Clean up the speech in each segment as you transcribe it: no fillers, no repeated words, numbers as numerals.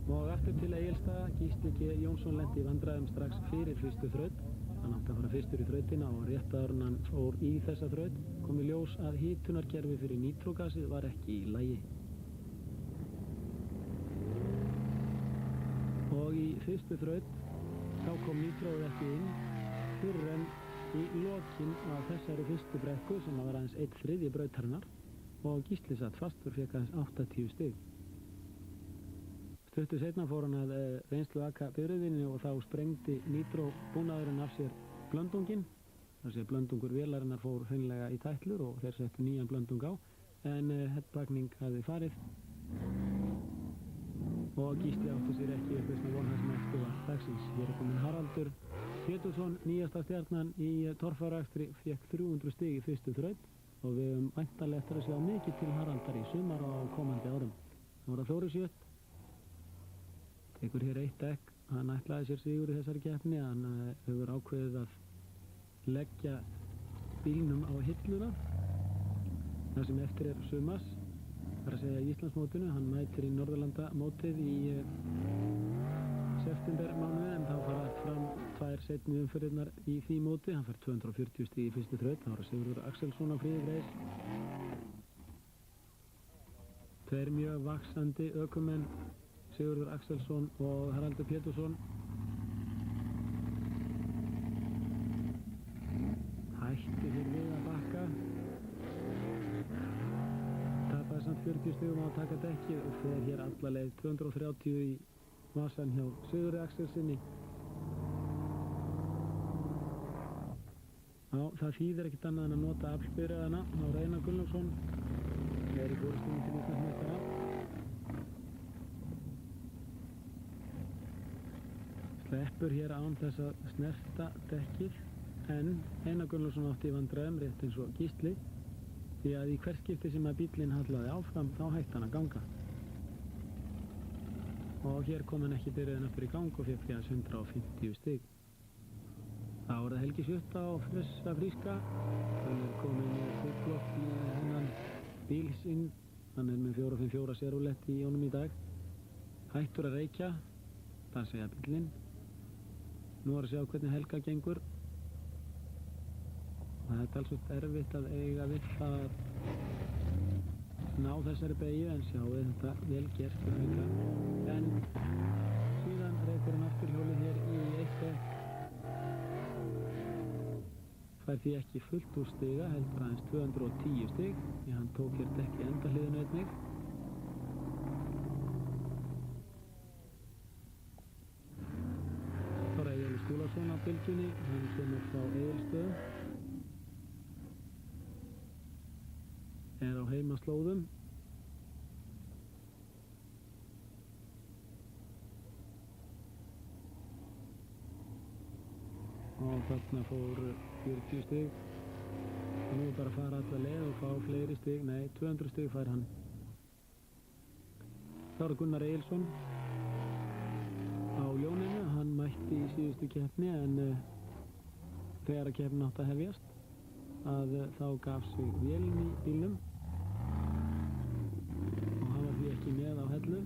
Og aftur til Egilsstaða, Gísli G. Jónsson lenti í vandræðum strax fyrir fyrstu þraut. Hann átti að fara fyrstur í þrautina og rétt áður en hann fór í þessa þraut kom í ljós að hitunarkerfi fyrir nitrógasið var ekki í lagi. Og í fyrstu þraut þá kom nitróið ekki inn fyrir en í lokin af þessari fyrstu brekku sem var aðeins 1/3 brautarinnar og Gísli satt fastur, fékk aðeins 80 stig. Stuttu seinna fór hann að reynslu aka bifreiðinni og þá sprengdi nitróbúnaðurinn af sér blöndunginn. Þessi blöndungur vélarinnar fór hreinlega í tætlur og þeir settu nýjan blöndung á en headbagning hafði farið og Gísli átti sér ekki uppreisna von það sem eftir var dagsins. Hér er komin Haraldur Pétursson, nýjasta stjarnan í torfæruakstri, fékk 300 stig í fyrstu þraut og við höfum væntanlega eftir að sjá mikið til Haraldar í sumar og á komandi árum. Það voru Þóri Sjött, tekur hér eitt dekk, hann ætlaði sér sigur í þessari keppni, hann hefur ákveðið að leggja bílnum á hilluna það sem eftir er sumars, þar að segja í Íslandsmótinu. Hann mætir í Norðurlandamótið í septembermánuði en þá fara fram 2 seinni umferðirnar í því móti. Hann fær 240 stig í fyrstu þraut, þá var Sigurður Axelsson á Fríðifreis. 2 mjög vaxandi ökumenn, Sigurður Axelsson og Haraldur Pétursson. Hætti hér við að bakka, tapaði samt 40 stigum á að taka dekkið og fer hér alla leið 230 í vasan hjá Sigurði Axelssoni. Já, það þýðir ekkert annað en að nota aflbyrjaðana á Einar Gunnlaugsson. Er í fórustunni til Íslandsmeistara. Sleppur hér án þess að snerta dekkið en Einar Gunnlaugsson átti í vandræðum rétt eins og Gísli því að í hvert skipti sem að bíllinn hallaði áfram þá hætti hann að ganga. Og hér kom hann ekki byrjaðin aftur í gang og fékk því að 150 stig. Þá er það Helgi Sjött á Fressa Fríska. Hann er komin með stigflokk í hennan bíl sinn. Hann er með 454 sérulett í honum í dag. Hættur að reykja, það segja bíllinn. Nú er að sjá hvernig Helga gengur. Það er talsveit erfitt að eiga við það að ná þessari beygju en sjáu þetta vel gert fyrir Helga. En síðan reykur hann aftur hjólið hér í eitt dekk. Fær því ekki fullt úr stiga, heldur aðeins 210 stig því hann tók hér dekk í endahliðinu einnig. Þá er Egil Skúlason á bylgjunni, hann kemur frá Egilsstöðum. Er á heimaslóðum. Og þarna fór 40 stig. Og nú er bara að fara alla leið og fá fleiri stig. Nei, 200 stig fær hann. Þá er Gunnar Egilsson á ljóninu. Hann mætti í síðustu keppni en þegar að keppnin átti að hefjast að þá gaf sig vélin í bílnum og hann var því ekki með á hellu.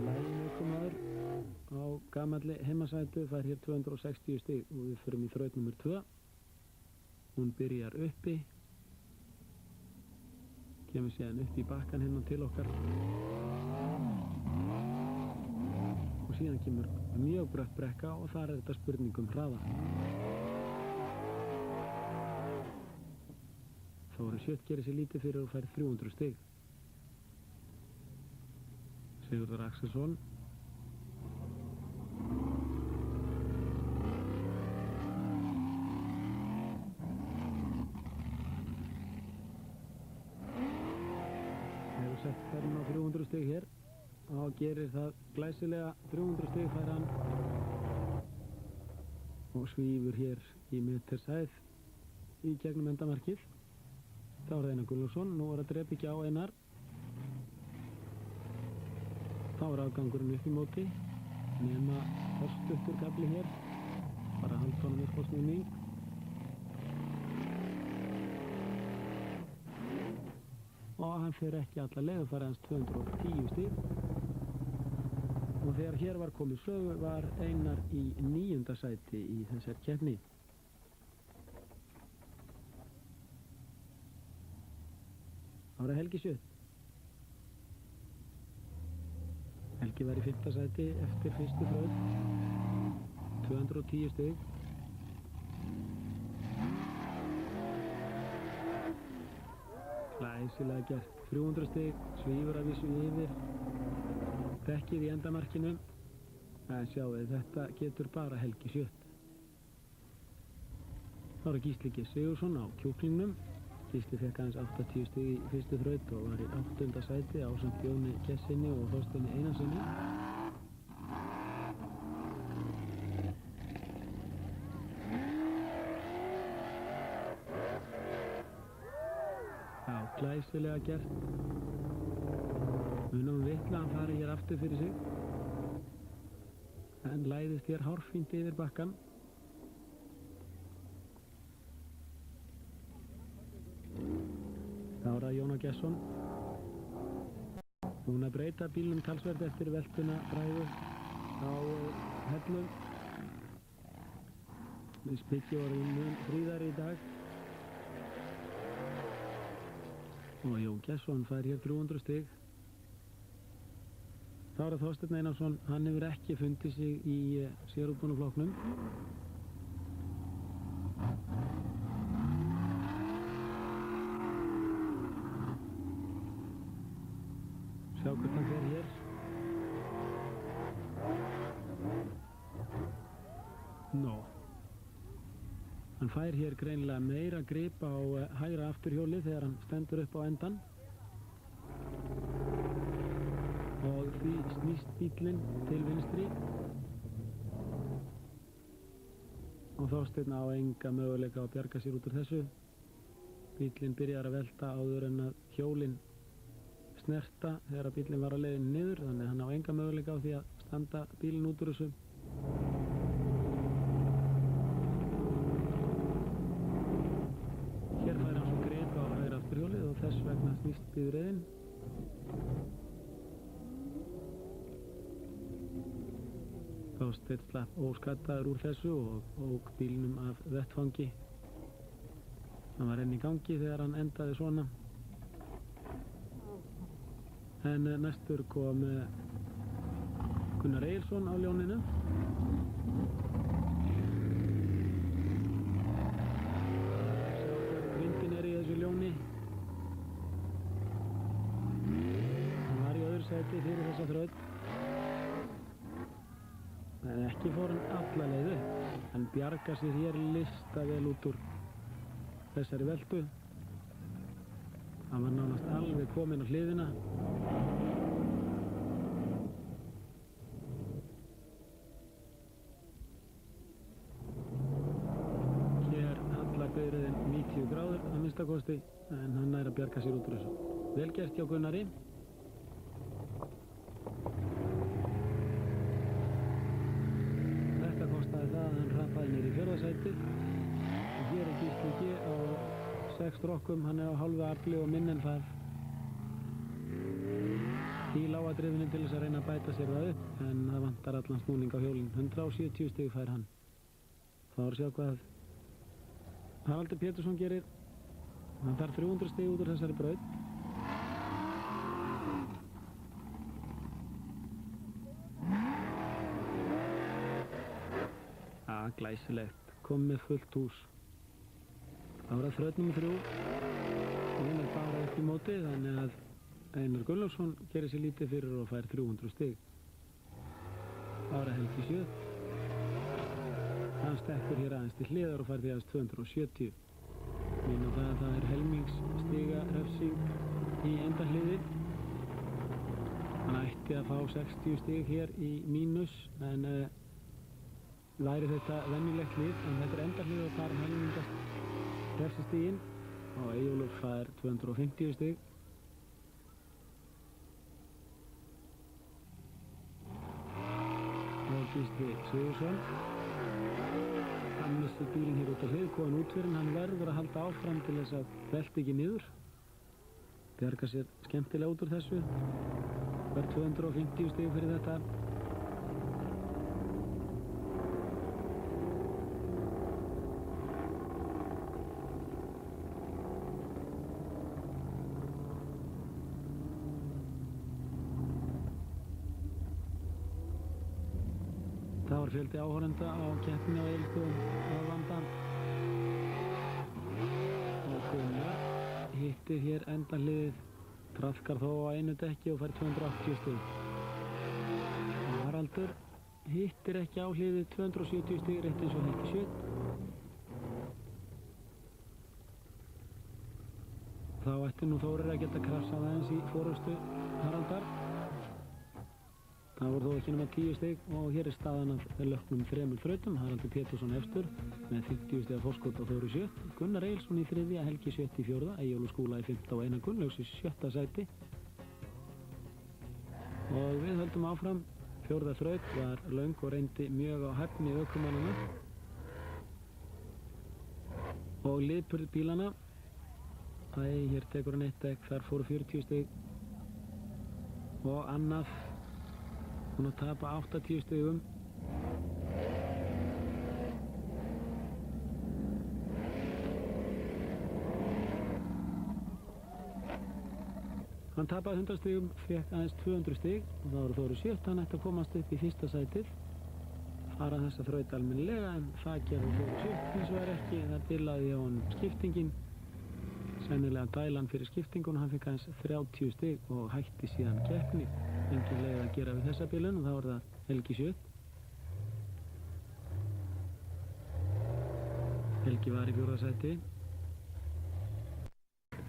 Lægumökumaður á gamalli heimasætu fær hér 260 stig og við förum í þraut nr. 2. Hún byrjar uppi, kemur síðan upp í bakkan hérna til okkar og síðan kemur mjög brött brekka og þar er þetta spurning um hraða. Þóri Sjött gerir sér lítið fyrir og fær 300 stig. Sigurður Axelsson. Hefur sett ferðin á 300 stig hér og gerir það glæsilega. 300 stig fær hann og svífur hér í metershæð í gegnum endamarkið. Þá er Einar Gunnlaugsson, nú er að drepa ekki á Einar. Þá er afgangurinn upp í móti, nema örstuttur kafli hér, bara hálftónum upp á snúning. Og hann fer ekki alla leið og fær hans 210 stig. Og þegar hér var komið sögu var Einar í 9. sæti í þessar keppni. Ára Helgi Sjöt. Helgi var í 5. sæti eftir fyrstu þraut. 210 stig. Glæsilega gert. 300 stig, svífur að vísu yfir dekkið í endamarkinu. En sjáu, þetta getur bara Helgi Sjöt. Þá er Gísli G. Sigurðsson á kjúklingnum. Gísli fekk aðeins 80 stig í fyrstu þraut og var í 8. sæti ásamt Jóni Gessinni og Þorsteini Einarssoni. Já, glæsilega gert. Munum vitla hann fari hér aftur fyrir sig. En læðist hér hárfínt yfir bakkan. Þá er það Jóna Gesson. Búinn að breyta bílnum talsvert eftir veltuna bræðu á hellum. Spikki var mun fríðari í dag. Og Jón Gesson fær hér 300 stig. Þá er það Þorsteinn Einarsson. Hann hefur ekki fundið sig í sérútbúnuflokknum. Sjá hvort hann fer hér. Hann fær hér greinilega meira grip á hægra afturhjóli þegar hann stendur upp á endan. Og því snýst bíllinn til vinstri. Og Þorsteinn á enga möguleika að bjarga sér út úr þessu. Bíllinn byrjar að velta áður en að hjólinn snerta þegar að bíllinn var á leiðinni niður, þannig að hann á enga möguleika á því að standa bílinn út úr þessu. Hér fær hann svo grip á hægra afturhjólið og þess vegna snýst bifreiðin. Þorsteinn slapp óskaddaður úr þessu og ók bílnum af vettfangi. Hann var enn í gangi þegar hann endaði svona. En næstur kom Gunnar Egilsson á ljóninu. Sjá hver grindin er í þessu ljóni. Hann var í öðru sæti fyrir þessa þraut. En ekki fór hann alla leið upp. Hann bjargar sér hér listavel út úr þessari veltu. Hann var nánast alveg kominn á hliðina. Hér hallar bifreiðin 90 gráður að minnstakosti, en hann nær að bjarga sér út úr þessu. Vel gert hjá Gunnari. Þetta kostaði það að hann hrapaði niður í 4. sæti. Og hér er Gísli G á 6 strokkum, hann er á hálfu afli og minn en það í lágadrifinu til þess að reyna að bæta sér það upp, en það vantar allan snúning á hjólinn. 170 stig fær hann. Þá er að sjá hvað Haraldur Pétursson gerir. Hann fær 300 stig út úr þessari braut. Glæsilegt, kom með fullt hús. Það var að þraut nr. 3 og hún er bara upp í móti, þannig að Einar Gunnlaugsson gerir sér lítið fyrir og fær 300 stig. Það var að Helgi Sjöt. Hann stekkur hér aðeins til hliðar og fær því aðeins 270. Minna það að það er helmingsstiga refsing í endahliði. Hann ætti að fá 60 stig hér í mínus, en væri þetta venjulegt hlið, en þetta er endahlið og þar helmingast refsistiginn og Eyjólfur fær 250 stig. Og Gísli Sigurðsson, hann missti bílinn hér út á hlið, komin út fyrir, hann verður að halda áfram til þess að velta ekki niður. bjarga sér skemmtilega út úr þessu. Fær 250 stig fyrir þetta. Það var fjöldi áhorfenda á keppninni á Egilsstöðum að vanda. Og Gunnar hittir hér endanliðið, traðkar þó á einu dekki og fær 280 stig. Og Haraldur hittir ekki á hliðið, 270 stig rétt eins og Helgi Sjöt. Þá ætti nú Þórir að geta krafsað aðeins í forystu Haraldar. Það voru þó ekki nema 10 stig og hér er staðan af löknum 3 þrautum. Haraldur Pétursson efstur með 50 stiga forskot á Þóri Sjöt. Gunnar Egilsson í 3., Helgi Sjöt í 4., Eyjólfur Skúla í 5. og Einar Gunnlaugs í 7. sæti. Og við höldum áfram. 4. þraut var löng og reyndi mjög á hæfni ökumannanna og liðburð bílana. Hér tekur hann eitt dekk, þar fóru 40 stig og annað. Hún að tapa 80 stigum. Hann tapaði 100 stigum, fekk aðeins 200 stig og það voru Þórir Sjöt. Hann ætti að komast upp í 1. sætið, fara þessa þraut almennilega, en það gerði Þórir Sjöt hins vegar ekki. Það bilaði á hann skiptingin, sennilega dælan fyrir skiptingun. Hann fekk aðeins 30 stig og hætti síðan keppni. Engin leið að gera við þessa bilun og þá var það Helgi Sjöt. Helgi var í 4. sæti.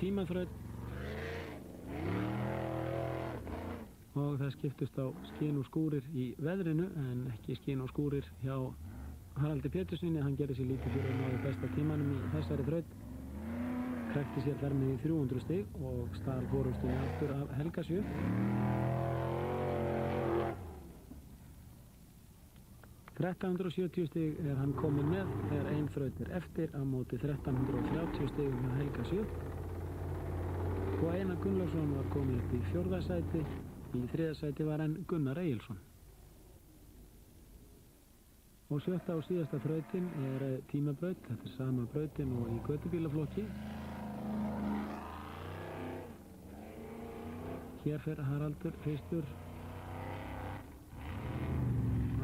Tímaþraut og það skiptust á skin og skúrir í veðrinu en ekki skin og skúrir hjá Haraldi Péturssoni. Hann gerði sér lítið fyrir að náði besta tímanum í þessari þraut. Krækti sér þar með í 300 stig og stal forustunni aftur af Helga Sjöt. 1370 stig er hann kominn með þegar ein þraut er eftir á móti 1330 stigum hjá Helga Sjöt. Og Einar Gunnlaugsson var kominn upp í 4. sæti. Í 3. sæti var hann Gunnar Egilsson. Og 7. og síðasta þrautin er tímabraut. Þetta er sama brautin og í götubílaflokki. Hér fer Haraldur fyrstur.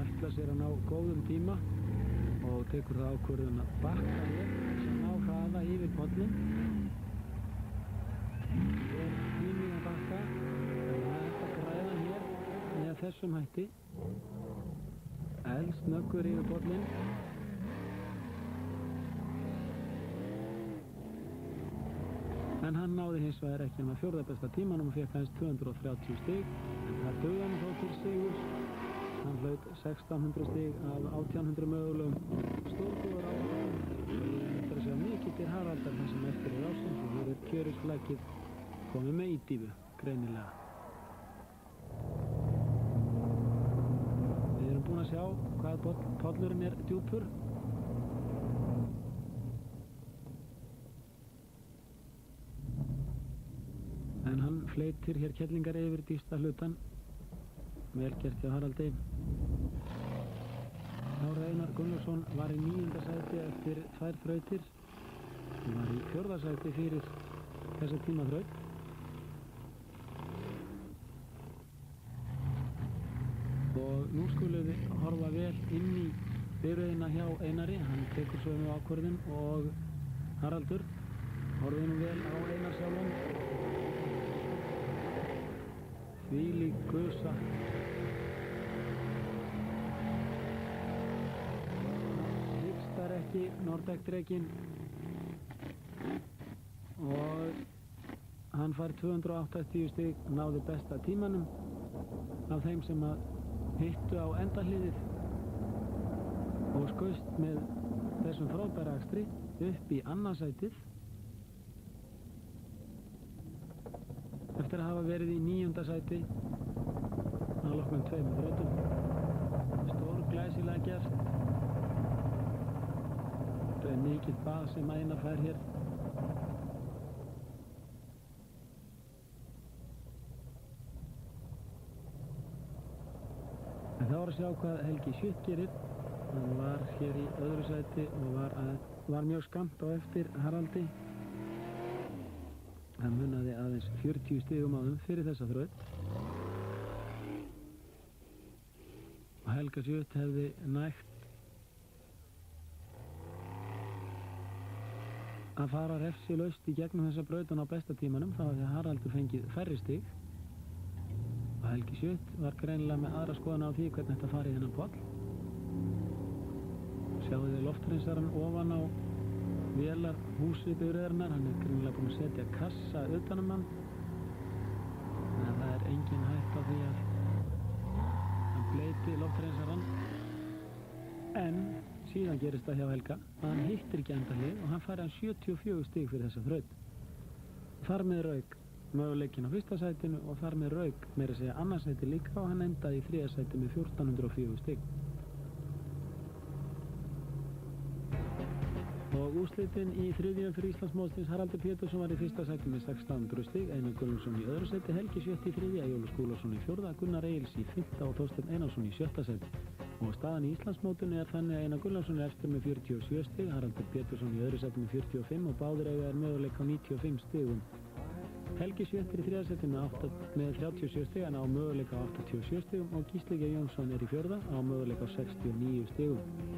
Ætla sér að ná góðum tíma og tekur það ákvörðun að bakka hér sem ná hraða yfir pollin. Hér tími að bakka og það er að græða hér með þessum hætti. Eldsnöggur yfir pollin. En hann náði hins vegar ekki nema 4. besta tímanum og fekk aðeins 230 stig. En það dugði hann þó til sigurs. Hann hlaut 1600 stig af 1800 mögulegum stórbúar á árum. Það er að segja mikið til Haraldar þar sem eftir er ásins og hér er kjörisflækið komið með ídýfu, greinilega. Við erum búin að sjá hvað pollurinn er djúpur. En hann fleytir hér kellingar yfir dýpsta hlutan. Vel gert hjá Haraldi. Einar Gunnlaugsson var í 9. sæti eftir 2 þrautir. Hann var í 4. sæti fyrir þessa tímaþraut. Og nú skulum við horfa vel inn í bifreiðina hjá Einari. Hann tekur sömu ákvörðun og Haraldur. Horfum nú vel á Einar sjálfan. Þvílík gusa. Ekki Nordeck-drekinn og hann fær 280 stig, náði besta tímanum af þeim sem að hittu á endahliðið og skaust með þessum frábæra akstri upp í annað sætið eftir að hafa verið í 9. sæti að loknum 2 þrautum. Stór glæsilega gert. Það er mikið bað sem Einar fær hér. Það var að sjá hvað Helgi Sjött gerir. Hann var hér í öðru sæti og var mjög skammt á eftir Haraldi. Hann munaði aðeins 40 stigum á fyrir þessa þraut. Og Helga Sjött hefði nægt að fara refsilaust í gegnum þessa brautun á besta tímanum, þá hefði Haraldur fengið færri stig. Og Helgi Sjött var greinilega með aðra skoðun á því hvernig þetta farið í þennan poll. Sjáðu þið loftreinsarann ofan á vélar húsi bifreiðarinnar, hann er greinilega búinn að setja kassa utanum hann. Þannig að það er engin hætt á því að hann bleyti loftreinsarann. En síðan gerist það hjá Helga að hann hittir ekki endahlið og hann fær hann 74 stig fyrir þessa þraut. Þar með rauk möguleikin á fyrsta sætinu og þar með rauk meira að segja annars sæti líka og hann endaði í þriðja sæti með 1404 stig. Og úrslitin í þriðju fyrir Íslandsmótsins: Haraldur Pétursson var í fyrsta sæti með 1600 stig, Einar Gunnlaugsson í öðru sæti, Helgi Sjött í þriðja, Jólu Skúlason í fjórða, Gunnar Egils í fimmta og Þorsteinn Einarsson í sjötta sæti. Og staðan í Íslandsmótinu er þannig að Einar Gunnlaugsson er eftir með 47 stig, Haraldur Pétursson í öðru sæti með 45 og báðir eiga möguleika á 95 stigum. Helgi Sjött er í þriðja sæti með 37 stig, en á möguleika á 87 stigum og Gísli G. Jónsson er í fjórða á möguleika á 69 stigum.